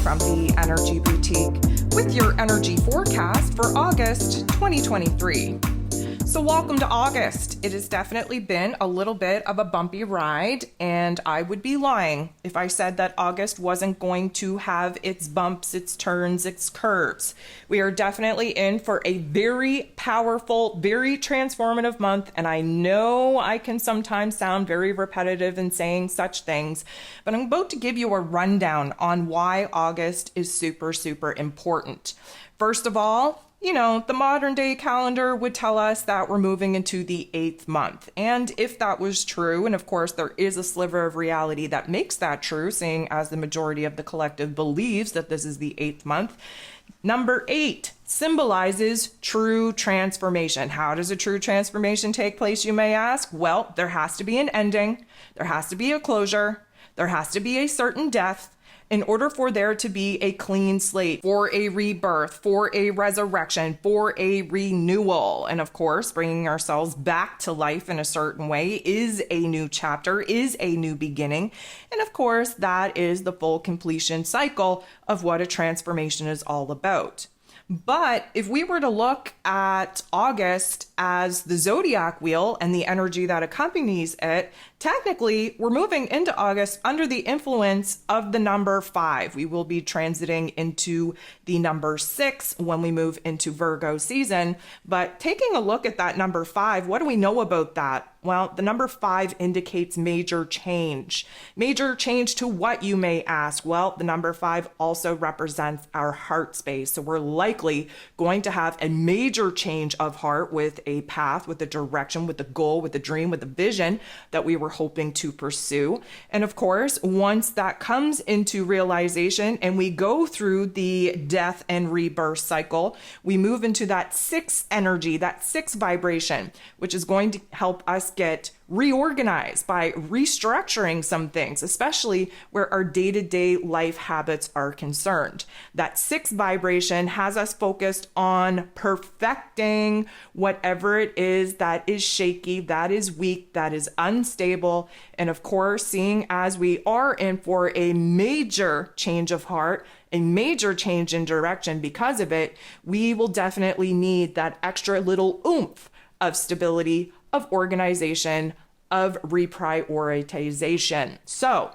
from the Energy Boutique with your energy forecast for August 2023. So welcome to August. It has definitely been a little bit of a bumpy ride, and I would be lying if I said that August wasn't going to have its bumps, its turns, its curves. We are definitely in for a very powerful, very transformative month, and I know I can sometimes sound very repetitive in saying such things, but I'm about to give you a rundown on why August is super, super important. First of all, the modern day calendar would tell us that we're moving into the 8th month. And if that was true, and of course there is a sliver of reality that makes that true, seeing as the majority of the collective believes that this is the 8th month, number 8 symbolizes true transformation. How does a true transformation take place, you may ask? Well, there has to be an ending, there has to be a closure, there has to be a certain death, in order for there to be a clean slate, for a rebirth, for a resurrection, for a renewal. And of course, bringing ourselves back to life in a certain way is a new chapter, is a new beginning. And of course, that is the full completion cycle of what a transformation is all about. But if we were to look at August as the zodiac wheel and the energy that accompanies it, technically, we're moving into August under the influence of the number 5. We will be transiting into the number 6 when we move into Virgo season. But taking a look at that number 5, what do we know about that? Well, the number 5 indicates major change. Major change to what, you may ask? Well, the number 5 also represents our heart space. So we're likely going to have a major change of heart with a path, with a direction, with a goal, with a dream, with a vision that we were hoping to pursue. And of course, once that comes into realization and we go through the death and rebirth cycle, we move into that 6 energy, that 6 vibration, which is going to help us get reorganized by restructuring some things, especially where our day-to-day life habits are concerned. That 6 vibration has us focused on perfecting whatever it is that is shaky, that is weak, that is unstable. And of course, seeing as we are in for a major change of heart, a major change in direction because of it, we will definitely need that extra little oomph of stability, of organization, of reprioritization. So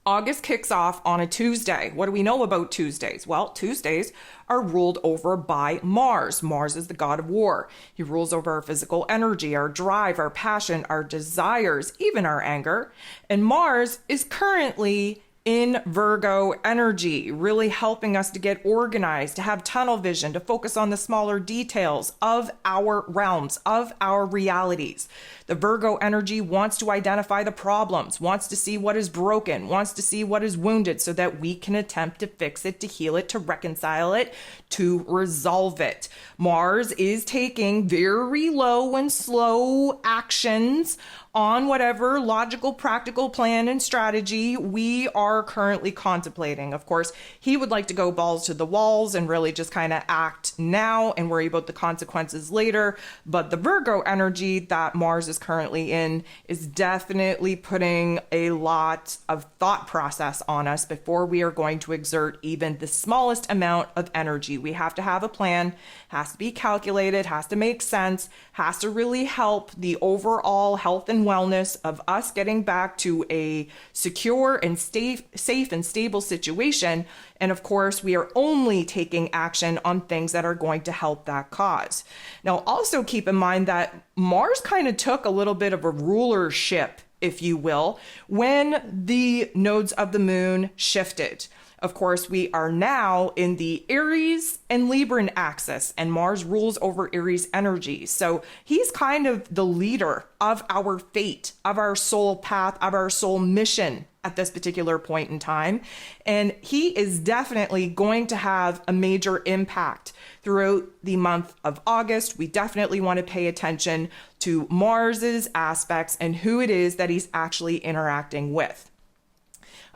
August kicks off on a Tuesday. What do we know about Tuesdays? Well, Tuesdays are ruled over by Mars. Mars is the god of war. He rules over our physical energy, our drive, our passion, our desires, even our anger. And Mars is currently in Virgo energy, really helping us to get organized, to have tunnel vision, to focus on the smaller details of our realms, of our realities. The Virgo energy wants to identify the problems, wants to see what is broken, wants to see what is wounded so that we can attempt to fix it, to heal it, to reconcile it, to resolve it. Mars is taking very low and slow actions on whatever logical, practical plan and strategy we are currently contemplating. Of course, he would like to go balls to the walls and really just kind of act now and worry about the consequences later. But the Virgo energy that Mars is currently in is definitely putting a lot of thought process on us before we are going to exert even the smallest amount of energy. We have to have a plan, has to be calculated, has to make sense, has to really help the overall health and wellness of us getting back to a secure and safe and stable situation. And of course, we are only taking action on things that are going to help that cause. Now, also keep in mind that Mars kind of took a little bit of a rulership, if you will, when the nodes of the moon shifted. Of course, we are now in the Aries and Libran axis, and Mars rules over Aries energy. So he's kind of the leader of our fate, of our soul path, of our soul mission at this particular point in time. And he is definitely going to have a major impact throughout the month of August. We definitely want to pay attention to Mars's aspects and who it is that he's actually interacting with.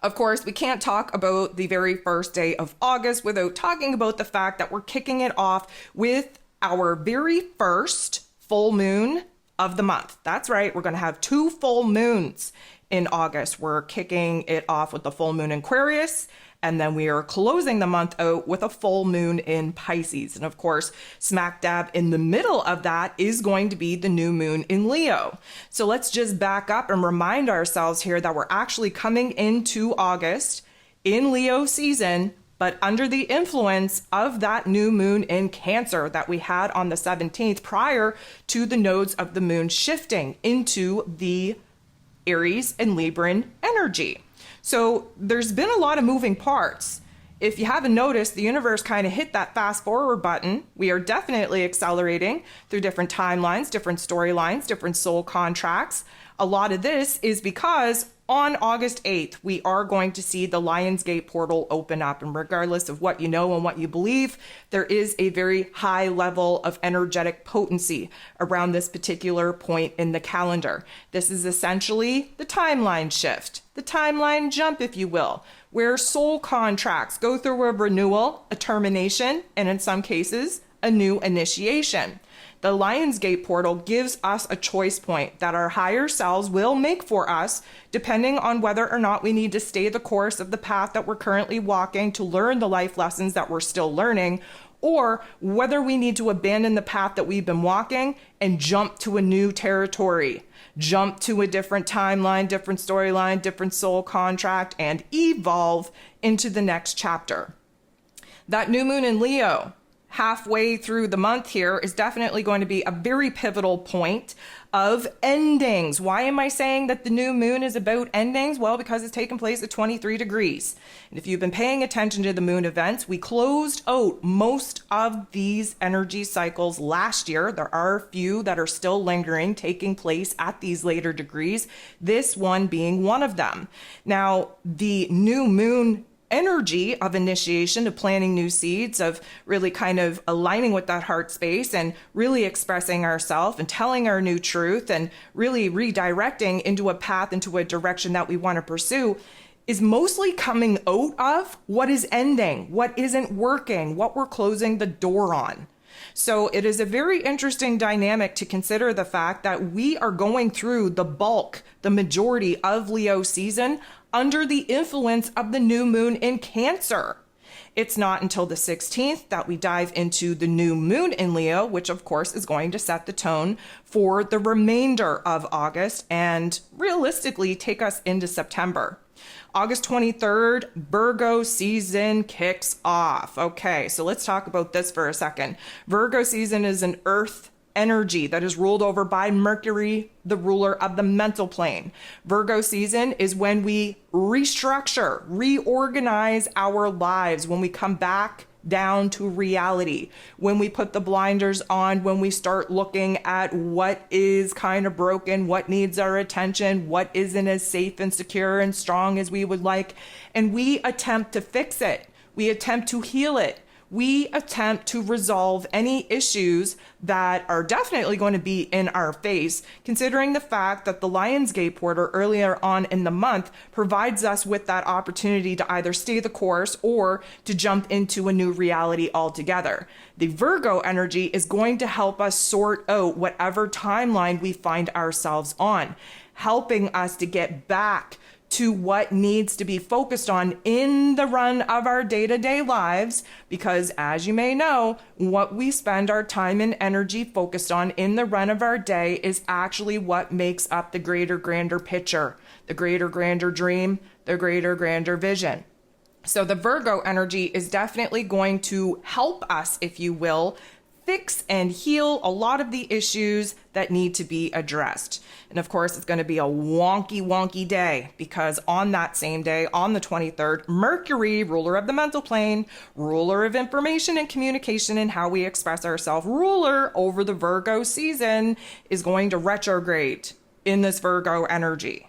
Of course, we can't talk about the very first day of August without talking about the fact that we're kicking it off with our very first full moon of the month. That's right, we're going to have 2 full moons in August. We're kicking it off with the full moon in Aquarius And then we are closing the month out with a full moon in Pisces. And of course, smack dab in the middle of that is going to be the new moon in Leo. So let's just back up and remind ourselves here that we're actually coming into August in Leo season, but under the influence of that new moon in Cancer that we had on the 17th prior to the nodes of the moon shifting into the Aries and Libran energy. So there's been a lot of moving parts. If you haven't noticed, the universe kind of hit that fast forward button. We are definitely accelerating through different timelines, different storylines, different soul contracts. A lot of this is because on August 8th, we are going to see the Lionsgate portal open up. And regardless of what you know and what you believe, there is a very high level of energetic potency around this particular point in the calendar. This is essentially the timeline shift, the timeline jump, if you will, where soul contracts go through a renewal, a termination, and in some cases, a new initiation. The Lionsgate portal gives us a choice point that our higher selves will make for us, depending on whether or not we need to stay the course of the path that we're currently walking to learn the life lessons that we're still learning, or whether we need to abandon the path that we've been walking and jump to a new territory, jump to a different timeline, different storyline, different soul contract, and evolve into the next chapter. That new moon in Leo, halfway through the month here, is definitely going to be a very pivotal point of endings. Why am I saying that the new moon is about endings? Well, because it's taking place at 23 degrees. And if you've been paying attention to the moon events, we closed out most of these energy cycles last year. There are a few that are still lingering, taking place at these later degrees, this one being one of them. Now, the new moon energy of initiation, of planting new seeds, of really kind of aligning with that heart space and really expressing ourselves and telling our new truth and really redirecting into a path, into a direction that we want to pursue, is mostly coming out of what is ending, what isn't working, what we're closing the door on. So it is a very interesting dynamic to consider the fact that we are going through the bulk, the majority of Leo season under the influence of the new moon in Cancer. It's not until the 16th that we dive into the new moon in Leo, which of course is going to set the tone for the remainder of August and realistically take us into September. August 23rd, Virgo season kicks off. Okay, so let's talk about this for a second. Virgo season is an earth energy that is ruled over by Mercury, the ruler of the mental plane. Virgo season is when we restructure, reorganize our lives, when we come back down to reality, when we put the blinders on, when we start looking at what is kind of broken, what needs our attention, what isn't as safe and secure and strong as we would like, and we attempt to fix it. We attempt to heal it. We attempt to resolve any issues that are definitely going to be in our face, considering the fact that the Lionsgate portal earlier on in the month provides us with that opportunity to either stay the course or to jump into a new reality altogether. The Virgo energy is going to help us sort out whatever timeline we find ourselves on, helping us to get back to what needs to be focused on in the run of our day-to-day lives, because as you may know, what we spend our time and energy focused on in the run of our day is actually what makes up the greater, grander picture, the greater, grander dream, the greater, grander vision. So the Virgo energy is definitely going to help us, if you will, fix and heal a lot of the issues that need to be addressed. And of course, it's going to be a wonky day because on that same day, on the 23rd, Mercury, ruler of the mental plane, ruler of information and communication and how we express ourselves, ruler over the Virgo season, is going to retrograde in this Virgo energy.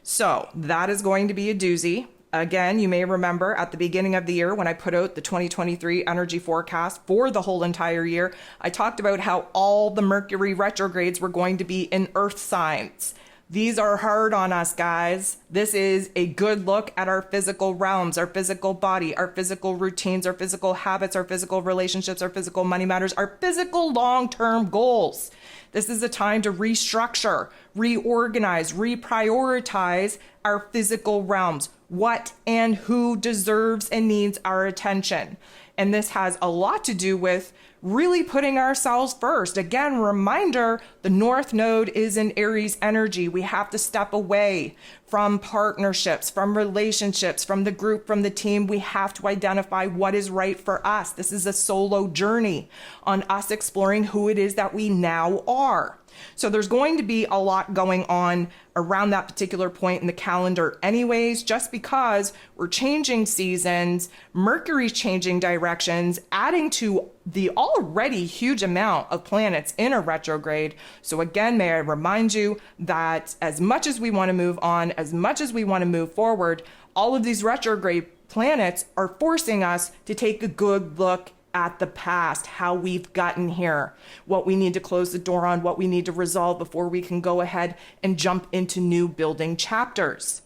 So that is going to be a doozy. Again, you may remember at the beginning of the year when I put out the 2023 energy forecast for the whole entire year, I talked about how all the Mercury retrogrades were going to be in earth signs. These are hard on us, guys. This is a good look at our physical realms, our physical body, our physical routines, our physical habits, our physical relationships, our physical money matters, our physical long-term goals. This is a time to restructure, reorganize, reprioritize our physical realms. what and who deserves and needs our attention. And this has a lot to do with really putting ourselves first. Again, reminder, the North Node is in Aries energy. We have to step away from partnerships, from relationships, from the group, from the team. We have to identify what is right for us. This is a solo journey on us exploring who it is that we now are. So there's going to be a lot going on around that particular point in the calendar anyways, just because we're changing seasons, Mercury's changing directions, adding to the already huge amount of planets in a retrograde. So again, may I remind you that as much as we want to move on, as much as we want to move forward, all of these retrograde planets are forcing us to take a good look at the past, how we've gotten here, what we need to close the door on, what we need to resolve before we can go ahead and jump into new building chapters.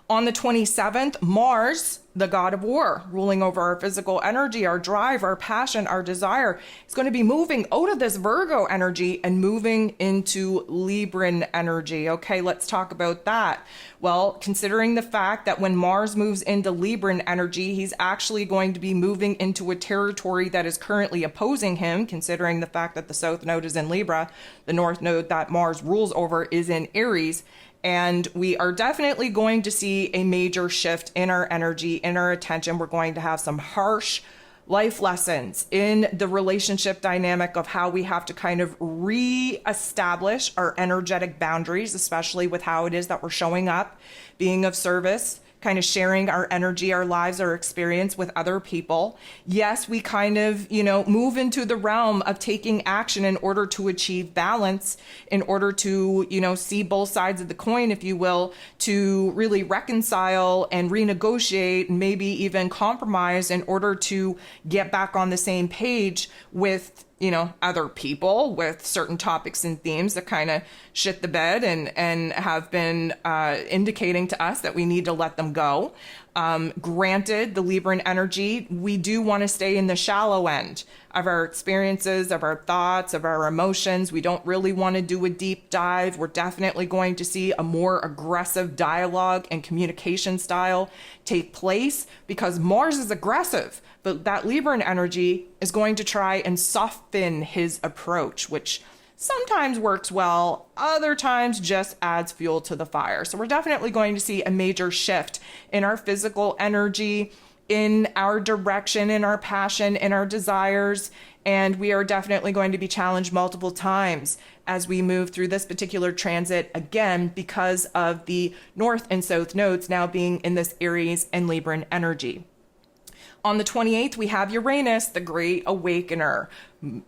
On the 27th, Mars, the god of war, ruling over our physical energy, our drive, our passion, our desire, is going to be moving out of this Virgo energy and moving into Libran energy. Okay, let's talk about that. Well, considering the fact that when Mars moves into Libran energy, he's actually going to be moving into a territory that is currently opposing him, considering the fact that the South Node is in Libra, the North Node that Mars rules over is in Aries. And we are definitely going to see a major shift in our energy, in our attention. We're going to have some harsh life lessons in the relationship dynamic of how we have to kind of re-establish our energetic boundaries, especially with how it is that we're showing up, being of service, kind of sharing our energy, our lives, our experience with other people. Yes, we kind of, move into the realm of taking action in order to achieve balance, in order to, see both sides of the coin, if you will, to really reconcile and renegotiate, and maybe even compromise in order to get back on the same page with other people, with certain topics and themes that kind of shit the bed and have been indicating to us that we need to let them go. Granted, the Libran energy, we do want to stay in the shallow end of our experiences, of our thoughts, of our emotions. We don't really want to do a deep dive. We're definitely going to see a more aggressive dialogue and communication style take place because Mars is aggressive, but that Libran energy is going to try and soften his approach, which sometimes works well, other times just adds fuel to the fire. So we're definitely going to see a major shift in our physical energy, in our direction, in our passion, in our desires. And we are definitely going to be challenged multiple times as we move through this particular transit, again, because of the North and South nodes now being in this Aries and Libran energy. On the 28th, we have Uranus, the Great Awakener,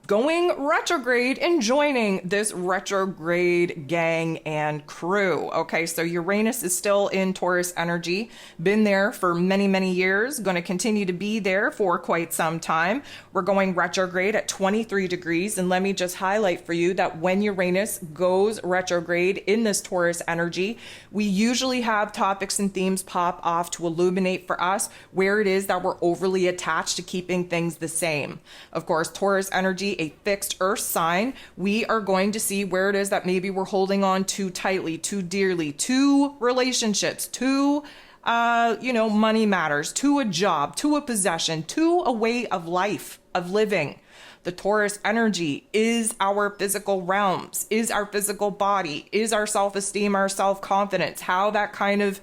going retrograde and joining this retrograde gang and crew. Okay, so Uranus is still in Taurus energy, been there for many, many years, going to continue to be there for quite some time. We're going retrograde at 23 degrees. And let me just highlight for you that when Uranus goes retrograde in this Taurus energy, we usually have topics and themes pop off to illuminate for us where it is that we're overly attached to keeping things the same. Of course, Taurus energy, a fixed earth sign, we are going to see where it is that maybe we're holding on too tightly, too dearly, to relationships, to money matters, to a job, to a possession, to a way of life, of living. The Taurus energy is our physical realms, is our physical body, is our self-esteem, our self-confidence, how that kind of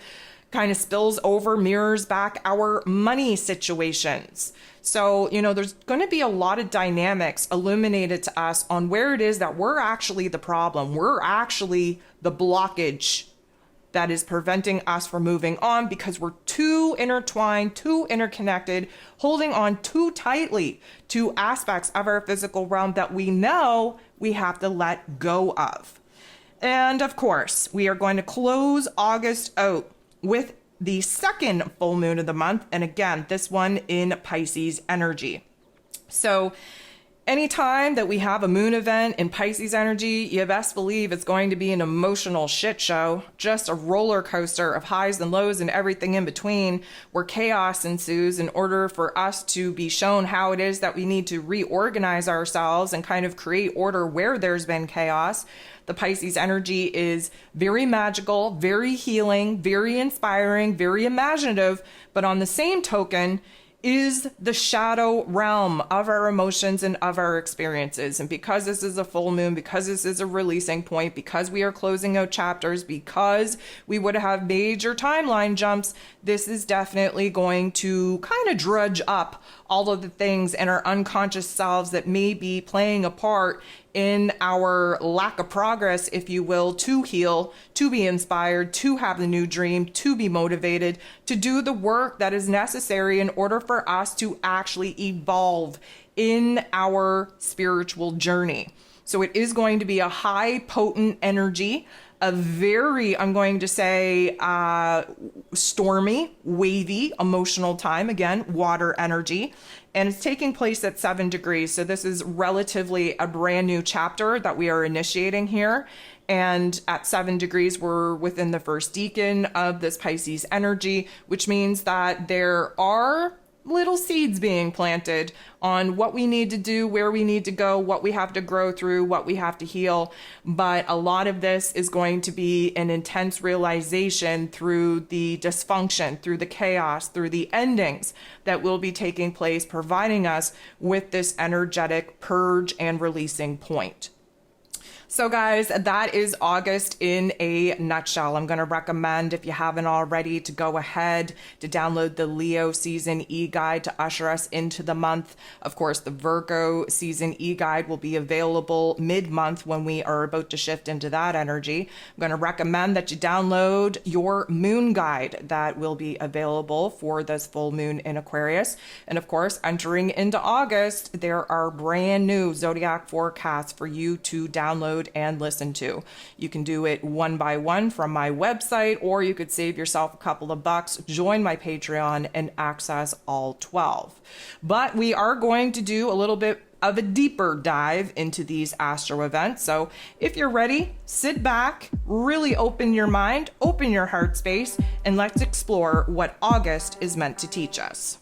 spills over, mirrors back our money situations. So, there's going to be a lot of dynamics illuminated to us on where it is that we're actually the problem. We're actually the blockage that is preventing us from moving on because we're too intertwined, too interconnected, holding on too tightly to aspects of our physical realm that we know we have to let go of. And of course, we are going to close August out with the second full moon of the month. And again, this one in Pisces energy. So Anytime that we have a moon event in Pisces energy, you best believe it's going to be an emotional shit show, just a roller coaster of highs and lows and everything in between, where chaos ensues in order for us to be shown how it is that we need to reorganize ourselves and kind of create order where there's been chaos. The Pisces energy is very magical, very healing, very inspiring, very imaginative, but on the same token, is the shadow realm of our emotions and of our experiences. And because this is a full moon, because this is a releasing point, because we are closing out chapters, because we would have major timeline jumps, this is definitely going to kind of drudge up all of the things in our unconscious selves that may be playing a part in our lack of progress, if you will, to heal, to be inspired, to have the new dream, to be motivated, to do the work that is necessary in order for us to actually evolve in our spiritual journey. So it is going to be a high potent energy, a very, I'm going to say, stormy, wavy, emotional time. Again, water energy. And it's taking place at 7 degrees. So this is relatively a brand new chapter that we are initiating here. And at 7 degrees, we're within the first decan of this Pisces energy, which means that there are little seeds being planted on what we need to do, where we need to go, what we have to grow through, what we have to heal. But a lot of this is going to be an intense realization through the dysfunction, through the chaos, through the endings that will be taking place, providing us with this energetic purge and releasing point. So guys, that is August in a nutshell. I'm going to recommend, if you haven't already, to go ahead to download the Leo season e-guide to usher us into the month. Of course, the Virgo season e-guide will be available mid-month when we are about to shift into that energy. I'm going to recommend that you download your moon guide that will be available for this full moon in Aquarius. And of course, entering into August, there are brand new zodiac forecasts for you to download and listen to. You can do it one by one from my website, or you could save yourself a couple of bucks, join my Patreon, and access all 12. But we are going to do a little bit of a deeper dive into these astro events. So if you're ready, sit back, really open your mind, open your heart space, and let's explore what August is meant to teach us.